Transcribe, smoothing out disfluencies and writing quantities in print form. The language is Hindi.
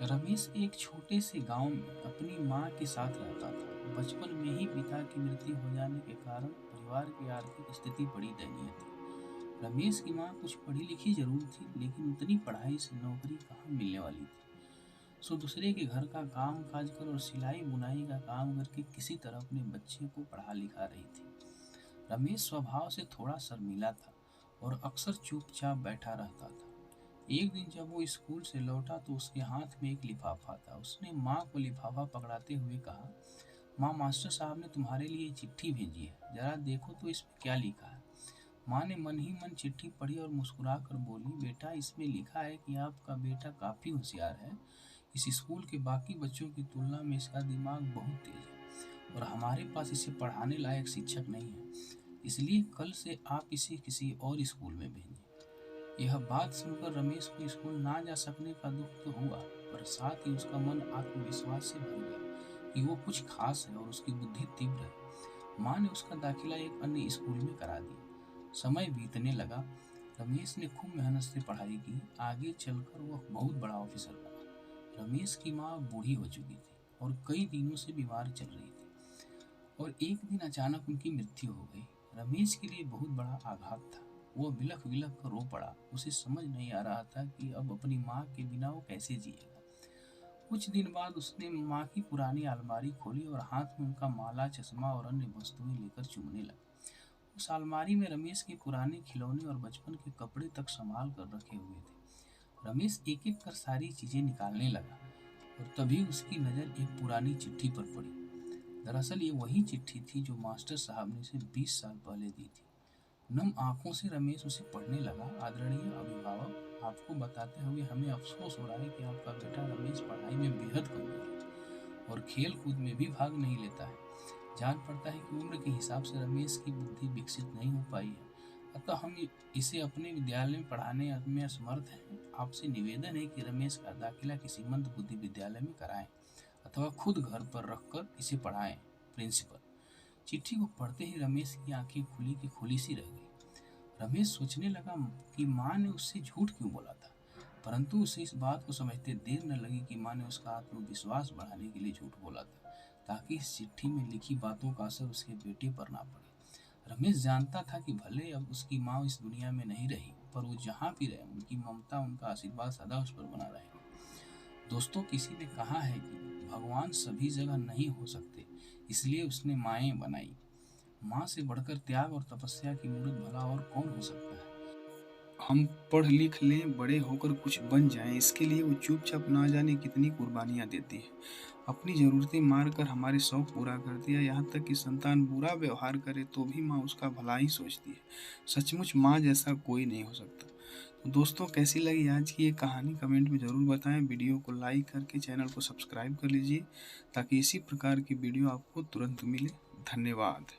रमेश एक छोटे से गांव में अपनी मां के साथ रहता था। बचपन में ही पिता की मृत्यु हो जाने के कारण परिवार की आर्थिक स्थिति बड़ी दयनीय थी। रमेश की मां कुछ पढ़ी लिखी जरूर थी, लेकिन उतनी पढ़ाई से नौकरी कहाँ मिलने वाली थी। सो दूसरे के घर का काम काज कर और सिलाई बुनाई का काम करके किसी तरह अपने बच्चे को पढ़ा लिखा रही थी। रमेश स्वभाव से थोड़ा शर्मीला था और अक्सर चुपचाप बैठा रहता था। एक दिन जब वो स्कूल से लौटा तो उसके हाथ में एक लिफाफा था। उसने माँ को लिफाफा पकड़ाते हुए कहा, माँ, मास्टर साहब ने तुम्हारे लिए चिट्ठी भेजी है, जरा देखो तो इसमें क्या लिखा है। माँ ने मन ही मन चिट्ठी पढ़ी और मुस्कुरा कर बोली, बेटा, इसमें लिखा है कि आपका बेटा काफी होशियार है। इस स्कूल के बाकी बच्चों की तुलना में इसका दिमाग बहुत तेज है और हमारे पास इसे पढ़ाने लायक शिक्षक नहीं है, इसलिए कल से आप इसे किसी और स्कूल में भेजें। यह बात सुनकर रमेश को स्कूल ना जा सकने का दुख तो हुआ, पर साथ ही उसका मन आत्मविश्वास से भर गया कि वो कुछ खास है और उसकी बुद्धि तीव्र है। माँ ने उसका दाखिला एक अन्य स्कूल में करा दिया। समय बीतने लगा। रमेश ने खूब मेहनत से पढ़ाई की। आगे चलकर वह बहुत बड़ा ऑफिसर बना। रमेश की माँ बूढ़ी हो चुकी थी और कई दिनों से बीमार चल रही थी और एक दिन अचानक उनकी मृत्यु हो गई। रमेश के लिए बहुत बड़ा आघात था। वो बिलख बिलख कर रो पड़ा। उसे समझ नहीं आ रहा था कि अब अपनी माँ के बिना वो कैसे जिएगा। कुछ दिन बाद उसने माँ की पुरानी अलमारी खोली और हाथ में उनका माला, चश्मा और अन्य वस्तुएं लेकर चुमने लगा। उस अलमारी में रमेश के पुराने खिलौने और बचपन के कपड़े तक संभाल कर रखे हुए थे। रमेश एक एक कर सारी चीजें निकालने लगा और तभी उसकी नजर एक पुरानी चिट्ठी पर पड़ी। दरअसल ये वही चिट्ठी थी जो मास्टर साहब ने उसे 20 साल पहले दी थी। नम आंखों से रमेश उसे पढ़ने लगा। आदरणीय अभिभावक, आपको बताते हुए हमें अफसोस हो रहा है कि आपका बेटा रमेश पढ़ाई में बेहद कमजोर है और खेल कूद में भी भाग नहीं लेता है। जान पड़ता है कि उम्र के हिसाब से रमेश की बुद्धि विकसित नहीं हो पाई है, अतः हम इसे अपने विद्यालय में पढ़ाने में असमर्थ हैं। आपसे निवेदन है कि रमेश का दाखिला किसी मंद बुद्धि विद्यालय में कराएं अथवा खुद घर पर रखकर इसे पढ़ाएं। प्रिंसिपल। चिट्ठी को पढ़ते ही रमेश की आंखें खुली की खुली सी रह गई। रमेश सोचने लगा कि माँ ने उससे झूठ क्यों बोला था, परंतु उसे इस बात को समझते देर न लगी कि माँ ने उसका आत्मविश्वास बढ़ाने के लिए झूठ बोला था, ताकि इस चिट्ठी में लिखी बातों का असर उसके बेटे पर ना पड़े। रमेश जानता था कि भले अब उसकी माँ इस दुनिया में नहीं रही, पर वो जहाँ भी रहे उनकी ममता, उनका आशीर्वाद सदा उस पर बना रहेगा। दोस्तों, किसी ने कहा है कि भगवान सभी जगह नहीं हो सकते, इसलिए उसने माएं बनाई। माँ से बढ़कर त्याग और तपस्या की मूर्त भला और कौन हो सकता है। हम पढ़ लिख लें, बड़े होकर कुछ बन जाएं, इसके लिए वो चुपचाप ना जाने कितनी कुर्बानियां देती है। अपनी जरूरतें मार कर हमारे शौक पूरा करती है। यहाँ तक कि संतान बुरा व्यवहार करे तो भी माँ उसका भला ही सोचती है। सचमुच माँ जैसा कोई नहीं हो सकता। तो दोस्तों, कैसी लगी आज की ये कहानी कमेंट में ज़रूर बताएं। वीडियो को लाइक करके चैनल को सब्सक्राइब कर लीजिए ताकि इसी प्रकार की वीडियो आपको तुरंत मिले। धन्यवाद।